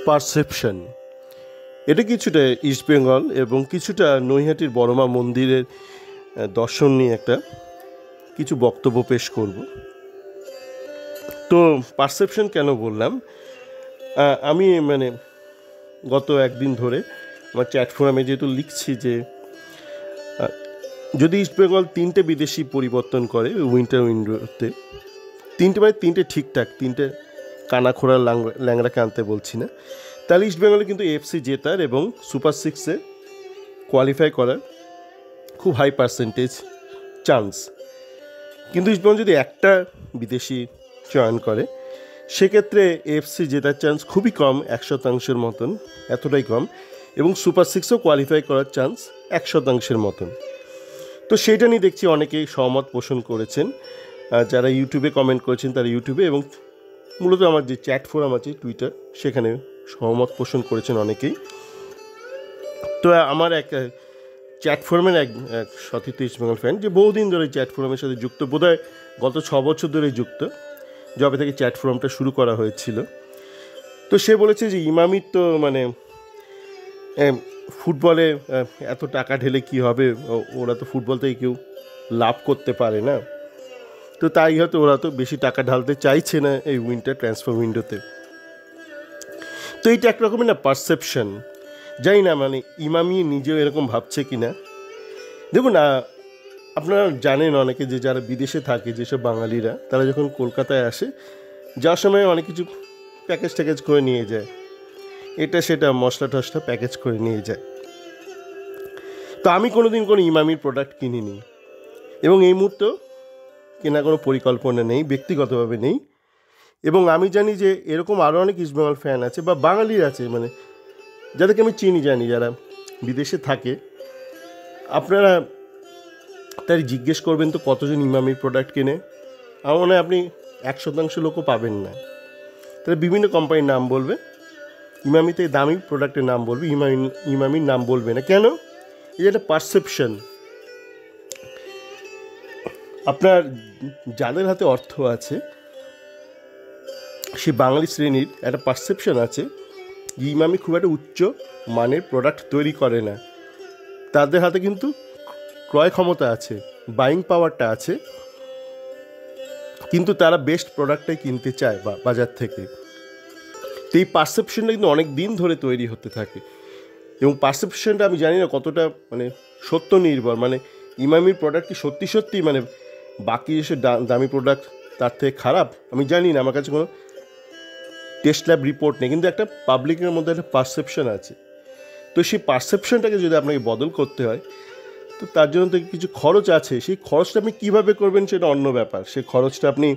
Perception, এটা কিছুটা ইস্টবেঙ্গল এবং কিছুটা নৈহাটির বড়মা মন্দিরের দর্শন নিয়ে একটা কিছু বক্তব্য পেশ করব। তো পারসেপশন কেন বললাম, আমি গত একদিন ধরে আমার চ্যাট ফোরামে যেহেতু লিখছি যে যদি ইস্টবেঙ্গল 3টে বিদেশি পরিবর্তন করে উইন্টার উইন্ডোতে, 3টে ঠিকঠাক, 3টে কানাখোড়া ল্যাংড়াকে আনতে বলছি না, তাহলে ইস্টবেঙ্গলে কিন্তু এফসি জেতার এবং সুপার 6-এ কোয়ালিফাই করার খুব হাই পার্সেন্টেজ চান্স। কিন্তু ইস্টবেঙ্গল যদি একটা বিদেশি চয়ন করে সেক্ষেত্রে এফসি জেতার চান্স খুবই কম, 100% মতন, এতটাই কম, এবং সুপার 6-এও কোয়ালিফাই করার চান্স 100% মতন। তো সেইটা নিয়ে দেখছি অনেকেই সহমত পোষণ করেছেন, যারা ইউটিউবে কমেন্ট করেছেন তারা ইউটিউবে, এবং মূলত আমার যে চ্যাট ফোরাম আছে টুইটার, সেখানে সহমত পোষণ করেছেন অনেকেই। তো আমার এক চ্যাট ফোরামের এক সতীর্থ ইস্টবেঙ্গল ফ্যান, যে বহুদিন ধরে চ্যাট ফোরামের সাথে যুক্ত, বোধহয় গত 6 বছর ধরে যুক্ত, যবে থেকে চ্যাট ফোরামটা শুরু করা হয়েছিল। তো সে বলেছে যে ইমামির তো ফুটবলে এত টাকা ঢেলে কি হবে, ওরা তো ফুটবল থেকে কেউ লাভ করতে পারে না, তো তাই হয়তো ওরা তো বেশি টাকা ঢালতে চাইছে না এই উইন্টার ট্রান্সফার উইন্ডোতে। তো এইটা একরকমের না পারসেপশন, জানি না ইমামি নিজেও এরকম ভাবছে কি না। দেখুন, আপনারা জানেন অনেকে যে যারা বিদেশে থাকে, যেসব বাঙালিরা, তারা যখন কলকাতায় আসে যাওয়ার সময় অনেক কিছু প্যাকেজ করে নিয়ে যায়, এটা সেটা মশলা টশলা প্যাকেজ করে নিয়ে যায়। তো আমি কোনোদিন কোনো ইমামির প্রোডাক্ট কিনিনি এবং এই মুহূর্তেও কেনার কোনো পরিকল্পনা নেই, ব্যক্তিগতভাবে নেই। এবং আমি জানি যে এরকম আরও অনেক ইস্টবেঙ্গল ফ্যান আছে বা বাঙালির আছে, যাদেরকে আমি চিনি জানি, যারা বিদেশে থাকে। আপনারা তাই জিজ্ঞেস করবেন তো কতজন ইমামির প্রোডাক্ট কেনে, আমার মনে হয় আপনি 100% লোকও পাবেন না। তারা বিভিন্ন কোম্পানির নাম বলবে, ইমামিতে দামি প্রোডাক্টের নাম বলবে, ইমামির নাম বলবে না। কেন? এই যে একটা পারসেপশন, আপনার যাদের হাতে অর্থ আছে সে বাঙালি শ্রেণীর একটা পারসেপশন আছে যে ইমামি খুব একটা উচ্চ মানের প্রোডাক্ট তৈরি করে না। তাদের হাতে কিন্তু ক্রয় ক্ষমতা আছে, বাইং পাওয়ারটা আছে, কিন্তু তারা বেস্ট প্রোডাক্টটাই কিনতে চায় বাজার থেকে। তো এই পারসেপশনটা কিন্তু অনেক দিন ধরে তৈরি হতে থাকে, এবং পারসেপশনটা আমি জানি না কতটা সত্য নির্ভর। ইমামির প্রোডাক্ট কি সত্যি বাকি যেসব দামি প্রোডাক্ট তার থেকে খারাপ, আমি জানি না, আমার কাছে কোনো টেস্ট ল্যাব রিপোর্ট নেই, কিন্তু একটা পাবলিকের মধ্যে একটা পারসেপশন আছে। তো সেই পারসেপশনটাকে যদি আপনাকে বদল করতে হয়, তো তার জন্য তো কিছু খরচ আছে। সেই খরচটা আপনি কীভাবে করবেন সেটা অন্য ব্যাপার। সেই খরচটা আপনি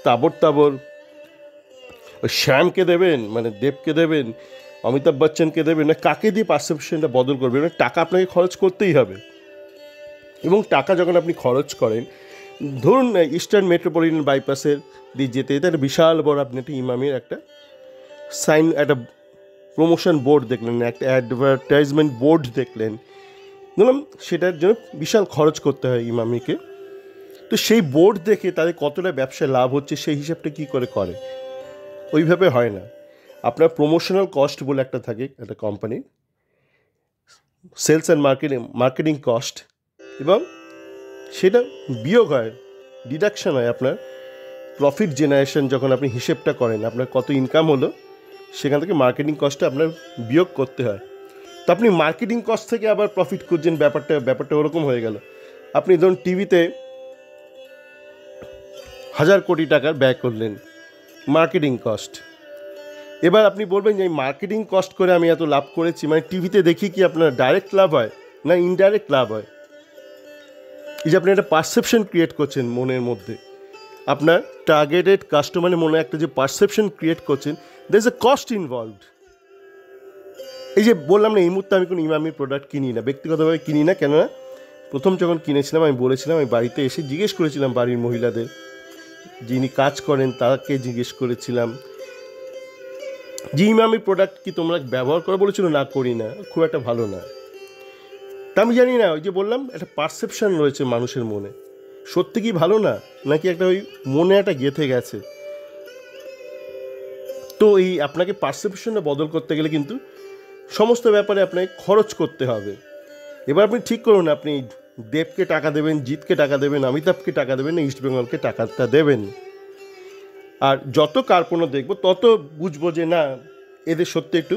তাবর শ্যামকে দেবেন, দেবকে দেবেন, অমিতাভ বচ্চনকে দেবেন, না কাকে দিয়ে পারসেপশনটা বদল করবেন? টাকা আপনাকে খরচ করতেই হবে। এবং টাকা যখন আপনি খরচ করেন, ধরুন ইস্টার্ন মেট্রোপলিটন বাইপাসের দিয়ে যেতে যেতে একটা বিশাল বড় আপনি একটা ইমামির একটা সাইন, একটা প্রমোশন বোর্ড দেখলেন, একটা অ্যাডভার্টাইজমেন্ট বোর্ড দেখলেন, ধরুন সেটার জন্য বিশাল খরচ করতে হয় ইমামিকে। তো সেই বোর্ড দেখে তাদের কতটা ব্যবসায় লাভ হচ্ছে সেই হিসাবটা কী করে? ওইভাবে হয় না। আপনার প্রমোশনাল কস্ট বলে একটা থাকে একটা কোম্পানির, সেলস অ্যান্ড মার্কেটিং কস্ট, এবং সেটা বিয়োগ হয়, ডিডাকশন হয় আপনার প্রফিট জেনারেশন। যখন আপনি হিসেবটা করেন আপনার কত ইনকাম হলো, সেখান থেকে মার্কেটিং কস্টটা আপনার বিয়োগ করতে হয়। তো আপনি মার্কেটিং কস্ট থেকে আবার প্রফিট খুঁজছেন, ব্যাপারটা ওরকম হয়ে গেল। আপনি ধরুন টিভিতে 1000 কোটি টাকার ব্যয় করলেন মার্কেটিং কস্ট, এবার আপনি বলবেন যে মার্কেটিং কস্ট করে আমি এত লাভ করেছি, টিভিতে দেখি কি আপনার ডাইরেক্ট লাভ হয় না ইনডাইরেক্ট লাভ হয়? এই যে আপনি একটা পারসেপশন ক্রিয়েট করছেন মনের মধ্যে, আপনার টার্গেটেড কাস্টমারের মনে একটা যে পারসেপশন ক্রিয়েট করছেন, there is a cost involved. এই যে বললাম না, এই মুহূর্তে আমি কোনো ইমামির প্রোডাক্ট কিনি না, ব্যক্তিগতভাবে কিনি না। কেননা প্রথম যখন কিনেছিলাম আমি বলেছিলাম, আমি বাড়িতে এসে জিজ্ঞেস করেছিলাম বাড়ির মহিলাদের, যিনি কাজ করেন তাকে জিজ্ঞেস করেছিলাম যে ইমামির প্রোডাক্ট কি তোমরা ব্যবহার করো? বলেছিল না, করি না, খুব একটা ভালো না। তা আমি জানি না, ওই যে বললাম একটা পারসেপশন রয়েছে মানুষের মনে, সত্যি কি ভালো না, নাকি একটা ওই মনে একটা গেঁথে গেছে। তো এই আপনাকে পারসেপশনটা বদল করতে গেলে কিন্তু সমস্ত ব্যাপারে আপনাকে খরচ করতে হবে। এবার আপনি ঠিক করুন আপনি দেবকে টাকা দেবেন, জিতকে টাকা দেবেন, অমিতাভকে টাকা দেবেন, না ইস্টবেঙ্গলকে টাকাটা দেবেন। আর যত কার্পণ্য দেখব তত বুঝবো যে না, এদের সত্যি একটু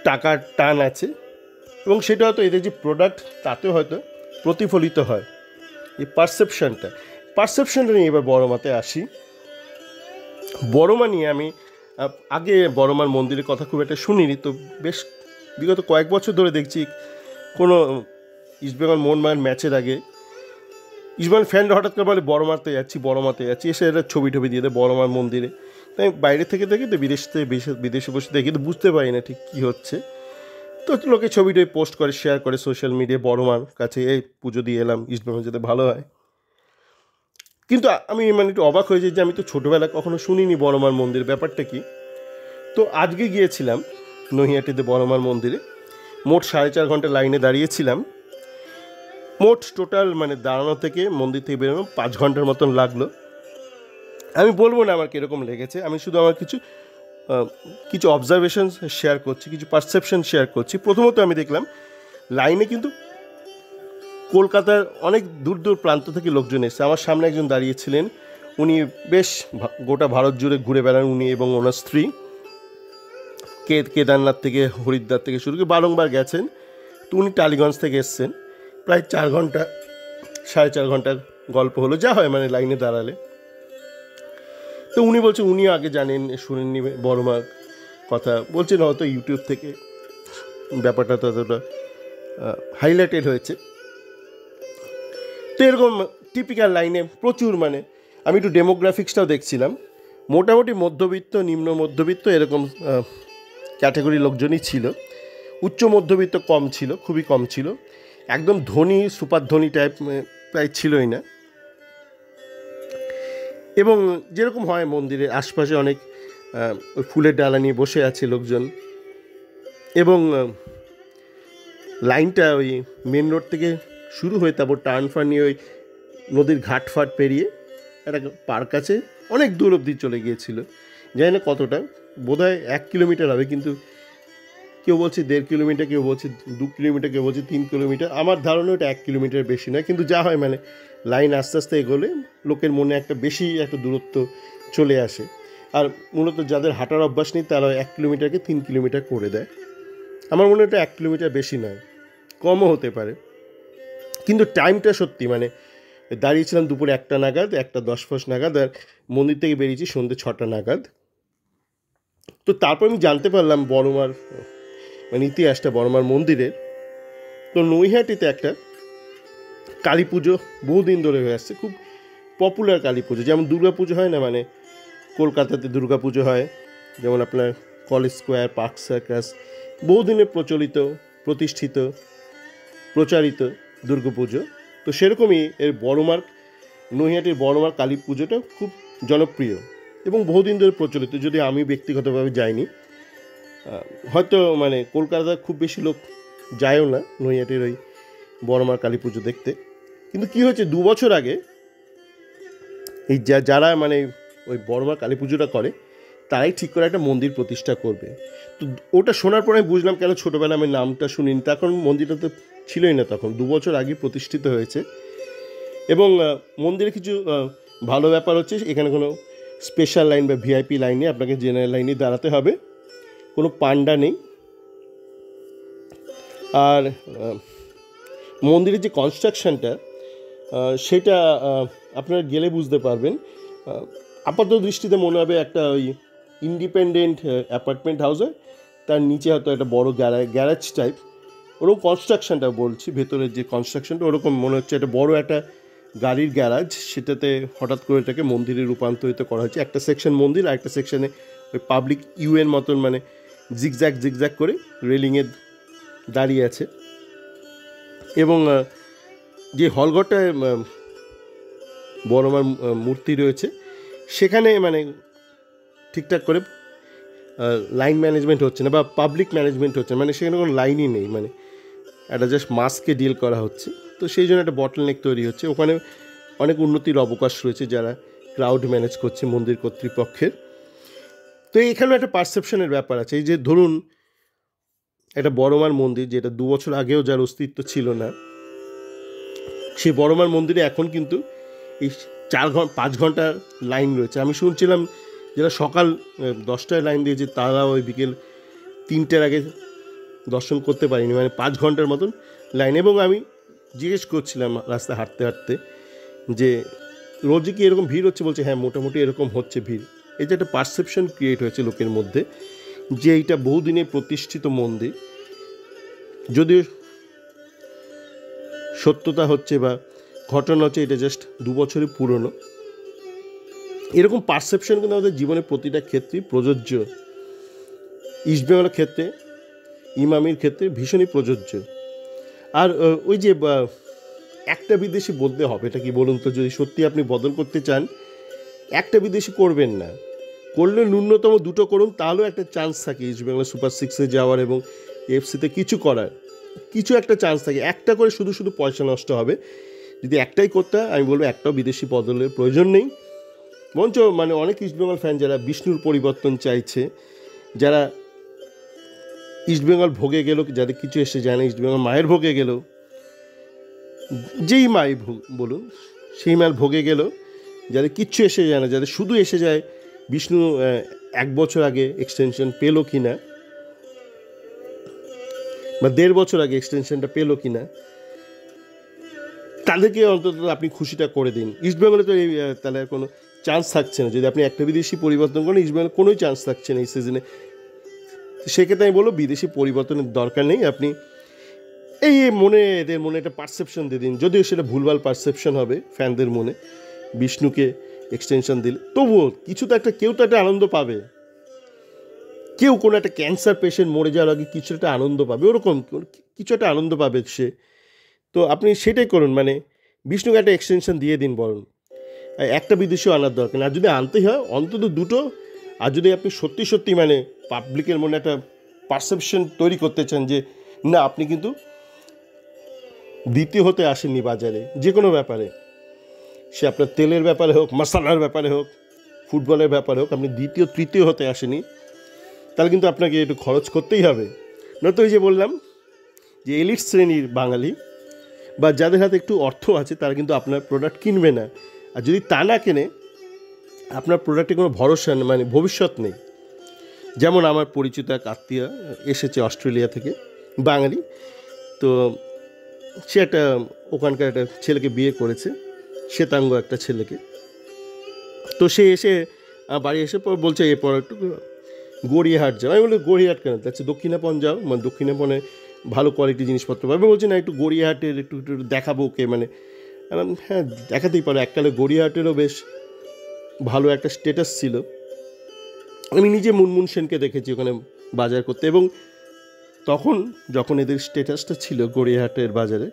টাকার টান আছে, এবং সেটা হয়তো এদের যে প্রোডাক্ট তাতেও হয়তো প্রতিফলিত হয়। এই পারসেপশনটা নিয়ে এবার বড়মাতে আসি। বড়মা নিয়ে আমি আগে বড়মার মন্দিরের কথা খুব একটা শুনিনি, তো বেশ বিগত কয়েক বছর ধরে দেখছি কোনো ইস্টবেঙ্গল মোহনবাগান ম্যাচের আগে ইস্টবেঙ্গল ফ্যানরা হঠাৎ করে বলে বড়মাতে যাচ্ছি, এসে একটা ছবি দিয়ে দেয় বড়মার মন্দিরে। তাই বাইরে থেকে দেখি তো বিদেশে বসে দেখি, তো বুঝতে পারি না ঠিক কী হচ্ছে। তো লোকে ছবিটা পোস্ট করে, শেয়ার করে সোশ্যাল মিডিয়ায়, বড়মার কাছে এই পুজো দিয়ে এলাম, ইস্টবেঙ্গল যেতে ভালো হয়। কিন্তু আমি মানে একটু অবাক হয়ে যাই যে আমি তো ছোটোবেলায় কখনো শুনিনি বড়মার মন্দির ব্যাপারটা কি। তো আজকে গিয়েছিলাম নৈহাটিতে বড়মার মন্দিরে, মোট 4.5 ঘন্টা লাইনে দাঁড়িয়েছিলাম। মোট টোটাল মানে দাঁড়ানো থেকে মন্দির থেকে বেরোনো 5 ঘন্টার মতন লাগলো। আমি বলবো না আমার কীরকম লেগেছে, আমি শুধু আমার কিছু অবজারভেশন শেয়ার করছি, কিছু পারসেপশন শেয়ার করছি। প্রথমত আমি দেখলাম লাইনে কিন্তু কলকাতার অনেক দূর দূর প্রান্ত থেকে লোকজন এসেছে। আমার সামনে একজন দাঁড়িয়েছিলেন, উনি বেশ গোটা ভারত জুড়ে ঘুরে বেড়ান, উনি এবং ওনার স্ত্রী। কেদারনাথ থেকে হরিদ্বার থেকে শুরু করে বারংবার গেছেন। তো উনি টালিগঞ্জ থেকে এসছেন, প্রায় 4 ঘন্টা 4.5 ঘন্টার গল্প হলো, যা হয় মানে লাইনে দাঁড়ালে। তো উনি বলছেন উনিও আগে জানেন, শুনেননি বড়মার কথা, বলছেন হয়তো ইউটিউব থেকে ব্যাপারটা ততটা হাইলাইটেড হয়েছে। তো এরকম টিপিক্যাল লাইনে প্রচুর, মানে আমি একটু ডেমোগ্রাফিক্সটাও দেখছিলাম, মোটামুটি মধ্যবিত্ত, নিম্ন মধ্যবিত্ত এরকম ক্যাটাগরি লোকজনই ছিল। উচ্চ মধ্যবিত্ত কম ছিল, খুবই কম ছিল। একদম ধনী, সুপার ধনী টাইপ প্রায় ছিলই না। এবং যেরকম হয় মন্দিরের আশপাশে অনেক ফুলের ডালা নিয়ে বসে আছে লোকজন, এবং লাইনটা ওই মেন রোড থেকে শুরু হয়ে তারপর টার্ন ফার নিয়ে ওই নদীর ঘাট ফাট পেরিয়ে একটা পার্ক আছে, অনেক দূর অবধি চলে গিয়েছিল। জানি না কতটা, বোধহয় 1 কিলোমিটার হবে, কিন্তু কেউ বলছে 1.5 কিলোমিটার, কেউ বলছে 2 কিলোমিটার, কেউ বলছে 3 কিলোমিটার। আমার ধারণা ওটা 1 কিলোমিটার বেশি নয়, কিন্তু যা হয় মানে লাইন আস্তে আস্তে এগোলে লোকের মনে একটা দূরত্ব চলে আসে। আর মূলত যাদের হাঁটার অভ্যাস নেই তারা 1 কিলোমিটারকে 3 কিলোমিটার করে দেয়। আমার মনে হয় এটা 1 কিলোমিটার বেশি নয়, কমও হতে পারে। কিন্তু টাইমটা সত্যি মানে দাঁড়িয়েছিলাম দুপুর 1টা নাগাদ, 1:10 নাগাদ, আর মন্দির থেকে বেরিয়েছি সন্ধ্যে 6টা নাগাদ। তো তারপর আমি জানতে পারলাম বড়মার মানে ইতিহাসটা বড়মার মন্দিরের। তো নৈহাটিতে একটা কালী পুজো বহুদিন ধরে হয়ে আসছে, খুব পপুলার কালী পুজো। যেমন দুর্গা পুজো হয় না, মানে কলকাতাতে দুর্গা পুজো হয়, যেমন আপনার কলেজ স্কোয়ার, পার্ক সার্কাস, বহুদিনের প্রতিষ্ঠিত প্রচারিত দুর্গা পুজো। তো সেরকমই এর নৈহাটির বড়মার কালী পুজোটা খুব জনপ্রিয় এবং বহুদিন ধরে প্রচলিত। যদি আমি ব্যক্তিগতভাবে যাইনি, হয়তো মানে কলকাতা খুব বেশি লোক যায়ও না নৈহাটির ওই বড়মার কালী পুজো দেখতে। কিন্তু কী হয়েছে, 2 বছর আগে এই যারা মানে ওই বড়মার কালী পুজোটা করে তারাই ঠিক করে একটা মন্দির প্রতিষ্ঠা করবে। তো ওটা শোনার পরে আমি বুঝলাম কেন ছোটোবেলা আমি নামটা শুনিনি, তখন মন্দিরটা তো ছিলই না, তখন 2 বছর আগে প্রতিষ্ঠিত হয়েছে। এবং মন্দিরে কিছু ভালো ব্যাপার হচ্ছে, এখানে কোনো স্পেশাল লাইন বা ভিআইপি লাইনে, আপনাকে জেনারেল লাইনে দাঁড়াতে হবে, কোনো পান্ডা নেই। আর মন্দিরের যে কনস্ট্রাকশানটা সেটা আপনারা গেলে বুঝতে পারবেন। আপাত দৃষ্টিতে মনে হবে একটা ওই ইন্ডিপেন্ডেন্ট অ্যাপার্টমেন্ট হাউস হয়, তার নিচে হয়তো একটা বড় গ্যারেজ টাইপ, ওরকম কনস্ট্রাকশানটা বলছি, ভেতরের যে কনস্ট্রাকশনটা ওরকম মনে হচ্ছে একটা বড় একটা গাড়ির গ্যারাজ, সেটাতে হঠাৎ করে এটাকে মন্দিরে রূপান্তরিত করা হয়েছে। একটা সেকশন মন্দির, আর একটা সেকশনে ওই পাবলিক ইউএন মতন মানে জিগজ্যাগ করে রেলিংয়ে দাঁড়িয়ে আছে। এবং যে হলঘরটায় বড়মার মূর্তি রয়েছে সেখানে মানে ঠিকঠাক করে লাইন ম্যানেজমেন্ট হচ্ছে না বা পাবলিক ম্যানেজমেন্ট হচ্ছে না, মানে সেখানে কোনো লাইনই নেই, মানে একটা জাস্ট মাস্কে ডিল করা হচ্ছে। তো সেই জন্য একটা বটলনেক তৈরি হচ্ছে। ওখানে অনেক উন্নতির অবকাশ রয়েছে যারা ক্রাউড ম্যানেজ করছে মন্দির কর্তৃপক্ষের। তো এখানেও একটা পারসেপশনের ব্যাপার আছে। এই যে ধরুন একটা বড়মার মন্দির, যেটা 2 বছর আগেও যার অস্তিত্ব ছিল না, সেই বড়মার মন্দিরে এখন কিন্তু এই 5 ঘন্টার লাইন রয়েছে। আমি শুনছিলাম যারা সকাল 10টায় লাইন দিয়েছে তারা ওই বিকেল 3টের আগে দর্শন করতে পারিনি, মানে 5 ঘন্টার মতন লাইন। এবং আমি জিজ্ঞেস করছিলাম রাস্তায় হাঁটতে হাঁটতে যে রোজই কি এরকম ভিড় হচ্ছে? বলছে হ্যাঁ, মোটামুটি এরকম হচ্ছে ভিড়। এই যে একটা পারসেপশন ক্রিয়েট হয়েছে লোকের মধ্যে যে এইটা বহুদিনের প্রতিষ্ঠিত মন্দির, যদিও সত্যতা হচ্ছে বা ঘটনা হচ্ছে এটা জাস্ট 2 বছরই পুরনো। এরকম পারসেপশন কিন্তু আমাদের জীবনের প্রতিটা ক্ষেত্রেই প্রযোজ্য। ইস্টবেঙ্গলের ক্ষেত্রে, ইমামির ক্ষেত্রে ভীষণই প্রযোজ্য। আর ওই যে একটা বিদেশি বলতে হবে, এটা কি বলুন তো? যদি সত্যি আপনি বদল করতে চান, একটা বিদেশি করবেন না, করলে ন্যূনতম 2টো করুন, তাহলেও একটা চান্স থাকে ইস্টবেঙ্গল সুপার 6-এ যাওয়ার এবং এফসিতে কিছু করার, কিছু একটা চান্স থাকে। একটা করে শুধু শুধু পয়সা নষ্ট হবে। যদি একটাই করতে হয়, আমি বলবো একটাও বিদেশি বদলের প্রয়োজন নেই। মঞ্চ মানে অনেক ইস্টবেঙ্গল ফ্যান যারা বিষ্ণুর পরিবর্তন চাইছে, যারা ইস্টবেঙ্গল ভোগে গেল, যাদের কিছু এসে যায় না, ইস্টবেঙ্গল মায়ের ভোগে গেল, যেই মাই বলুন, সেই মায়ের ভোগে গেল, যাদের কিচ্ছু এসে যায় না, যাদের শুধু এসে যায় বিষ্ণু 1 বছর আগে এক্সটেনশন পেলো কি না, বা 1.5 বছর আগে এক্সটেনশনটা পেলো কি না, তাদেরকে অন্তত আপনি খুশিটা করে দিন। ইস্টবেঙ্গলে তো এই তাহলে কোনো চান্স থাকছে না। যদি আপনি একটা বিদেশি পরিবর্তন করেন, ইস্টবেঙ্গলে কোনোই চান্স থাকছে না এই সিজনে। সেক্ষেত্রে আমি বলবো বিদেশি পরিবর্তনের দরকার নেই। আপনি এই মনে, এদের মনে একটা পারসেপশন দিয়ে দিন, যদিও সেটা ভুলভাল পারসেপশন হবে ফ্যানদের মনে। বিষ্ণুকে এক্সটেনশন দিলে তবুও কিছু তো একটা, কেউ তো একটা আনন্দ পাবে। কেউ কোনো একটা ক্যান্সার পেশেন্ট মরে যাওয়ার আগে কিছু একটা আনন্দ পাবে, ওরকম কিছু একটা আনন্দ পাবে সে। তো আপনি সেটাই করুন, মানে বিষ্ণুকে একটা এক্সটেনশন দিয়ে দিন বরং। একটা বিদেশিও আনার দরকার না। আর যদি আনতেই হয় অন্তত 2টো। আর যদি আপনি সত্যি সত্যি মানে পাবলিকের মনে একটা পারসেপশন তৈরি করতে চান যে না, আপনি কিন্তু দ্বিতীয় হতে আসেননি বাজারে, যে কোনো ব্যাপারে, সে আপনার তেলের ব্যাপারে হোক, মশলার ব্যাপারে হোক, ফুটবলের ব্যাপারে হোক, আপনি দ্বিতীয় তৃতীয় হতে আসেনি, তাহলে কিন্তু আপনাকে একটু খরচ করতেই হবে। নয়তো ওই যে বললাম যে এলিট শ্রেণীর বাঙালি বা যাদের হাতে একটু অর্থ আছে, তারা কিন্তু আপনার প্রোডাক্ট কিনবে না। আর যদি তা না কেনে, আপনার প্রোডাক্টে কোনো ভরসা নেই, মানে ভবিষ্যৎ নেই। যেমন আমার পরিচিত এক আত্মীয় এসেছে অস্ট্রেলিয়া থেকে, বাঙালি। তো সে একটা ওখানকার একটা ছেলেকে বিয়ে করেছে, শ্বেতাঙ্গ একটা ছেলেকে। তো সে এসে বাড়ি এসে পর বলছে এরপর একটু গড়িয়াহাট যাও। আমি বলি গড়িয়াহাট কেন? তার দক্ষিণাপন যাও, মানে দক্ষিণাপনে ভালো কোয়ালিটি জিনিসপত্র পাবে। বলছে না, একটু গড়িয়াহাটের একটু একটু দেখাবো ওকে, মানে হ্যাঁ দেখাতেই পারো। এককালে গড়িয়াহাটেরও বেশ ভালো একটা স্ট্যাটাস ছিল। আমি নিজে মুনমুন সেনকে দেখেছি ওখানে বাজার করতে, এবং তখন যখন এদের স্ট্যাটাসটা ছিল গড়িয়াহাটের বাজারে,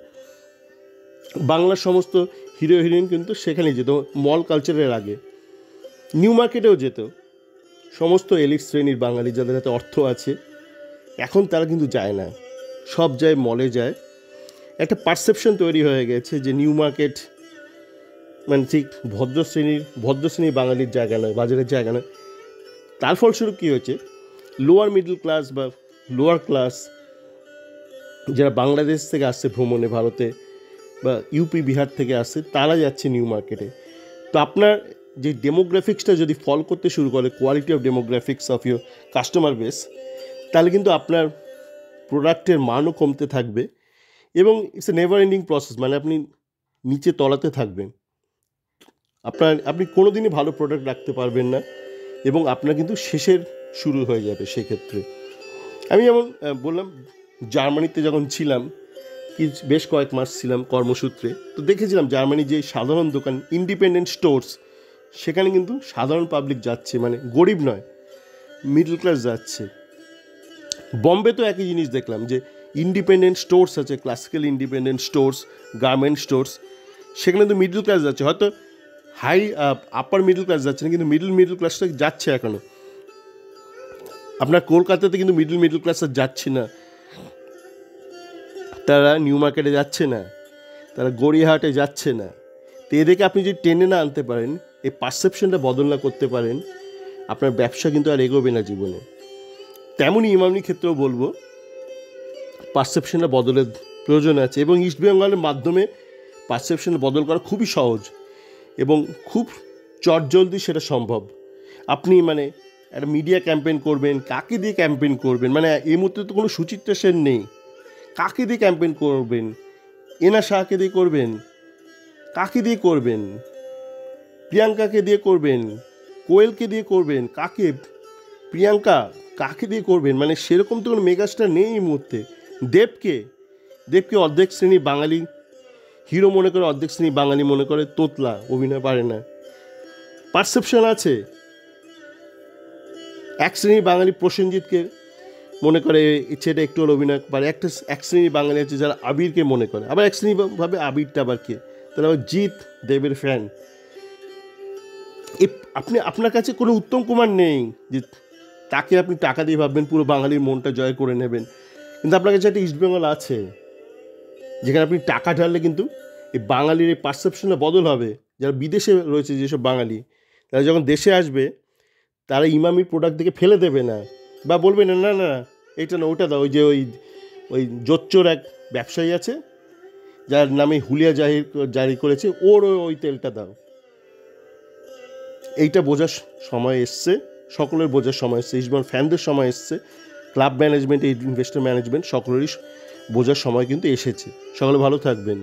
বাংলার সমস্ত হিরো হিরোইন কিন্তু সেখানেই যেত, মল কালচারের আগে নিউ মার্কেটেও যেত সমস্ত এলিট শ্রেণীর বাঙালি যাদের হাতে অর্থ আছে। এখন তারা কিন্তু যায় না, সব যায় মলে যায়। একটা পারসেপশন তৈরি হয়ে গেছে যে নিউ মার্কেট মানে ঠিক ভদ্র শ্রেণীর বাঙালির জায়গা নয়, বাজারের জায়গা নয়। তার ফলস্বরূপ কী হয়েছে, লোয়ার মিডল ক্লাস বা লোয়ার ক্লাস যারা বাংলাদেশ থেকে আসছে ভ্রমণে ভারতে, বা ইউপি বিহার থেকে আসছে, তারা যাচ্ছে নিউ মার্কেটে। তো আপনার যে ডেমোগ্রাফিক্সটা যদি ফল করতে শুরু করে, quality of demographics of your customer base, তাহলে কিন্তু আপনার প্রোডাক্টের মানও কমতে থাকবে। এবং it's a never ending process, মানে আপনি নিচে তলাতে থাকবেন। আপনি কোনো দিনই ভালো প্রোডাক্ট রাখতে পারবেন না, এবং আপনার কিন্তু শেষের শুরু হয়ে যাবে সেক্ষেত্রে। আমি যেমন বললাম, জার্মানিতে যখন ছিলাম, বেশ কয়েক মাস ছিলাম কর্মসূত্রে, তো দেখেছিলাম জার্মানি যে সাধারণ দোকান, ইন্ডিপেন্ডেন্ট স্টোর্স, সেখানে কিন্তু সাধারণ পাবলিক যাচ্ছে, মানে গরিব নয়, মিডল ক্লাস যাচ্ছে। বম্বে তো একই জিনিস দেখলাম, যে ইন্ডিপেন্ডেন্ট স্টোর্স আছে, classical independent stores, garment stores, সেখানে তো মিডল ক্লাস যাচ্ছে। হয়তো হাই আপার মিডল ক্লাস যাচ্ছে না, কিন্তু মিডল ক্লাসটা যাচ্ছে এখনও। আপনার কলকাতাতে কিন্তু মিডল ক্লাসটা যাচ্ছে না, তারা নিউ মার্কেটে যাচ্ছে না, তারা গড়িয়াহাটে যাচ্ছে না। তো এদেরকে আপনি যদি টেনে না আনতে পারেন, এই পারসেপশনটা বদল না করতে পারেন, আপনার ব্যবসা কিন্তু আর এগোবে না জীবনে। তেমনই ইমামির ক্ষেত্রেও বলবো পারসেপশনের বদলের প্রয়োজন আছে, এবং ইস্টবেঙ্গলের মাধ্যমে পারসেপশনের বদল করা খুবই সহজ এবং খুব চটজলদি সেটা সম্ভব। আপনি মানে একটা মিডিয়া ক্যাম্পেইন করবেন, কাকে দিয়ে ক্যাম্পেইন করবেন, মানে এই মুহূর্তে তো কোনো সুচিত্রা সেন নেই, কাকে দিয়ে ক্যাম্পেইন করবেন? এনা শাহকে দিয়ে করবেন? কাকে দিয়ে করবেন? প্রিয়াঙ্কাকে দিয়ে করবেন? কোয়েলকে দিয়ে করবেন? কাকে? প্রিয়াঙ্কা কাকে দিয়ে করবেন? মানে সেরকম তো কোনো মেগাস্টার নেই এই মুহূর্তে। দেবকে অর্ধেক শ্রেণী বাঙালি হিরো মনে করে, অর্ধেক শ্রেণী বাঙালি মনে করে তোতলা, অভিনয় পারে না। পারসেপশন আছে। এক শ্রেণী বাঙালি প্রসেনজিৎকে মনে করে ছেলে একটু অভিনয় পারে, এক শ্রেণী বাঙালি আছে যারা আবিরকে মনে করে, আবার এক শ্রেণী ভাবে আবিরটা আবার কে, তাহলে আবার জিৎ দেবের ফ্যান। আপনার কাছে কোনো উত্তম কুমার নেই যে তাকে আপনি টাকা দিয়ে ভাববেন পুরো বাঙালির মনটা জয় করে নেবেন, কিন্তু আপনার কাছে একটা ইস্টবেঙ্গল আছে যেখানে আপনি টাকা ঢাললে কিন্তু এই বাঙালির এই পারসেপশনটা বদল হবে। যারা বিদেশে রয়েছে যেসব বাঙালি, তারা যখন দেশে আসবে তারা ইমামির প্রোডাক্ট দেখে ফেলে দেবে না, বা বলবে না না না এইটা না ওটা দাও, ওই জোচ্চোর এক ব্যবসায়ী আছে যার নামে হুলিয়া জারি করেছে, ওর ওই তেলটা দাও। এইটা বোঝার সময় এসছে, সকলের বোঝার সময় এসছে, ইস্টবেঙ্গল ফ্যানদের সময় এসছে, ক্লাব ম্যানেজমেন্ট, এই ইনভেস্টর ম্যানেজমেন্ট সকলেরই বোঝার সময় কিন্তু এসেছে। সকলে ভালো থাকবেন।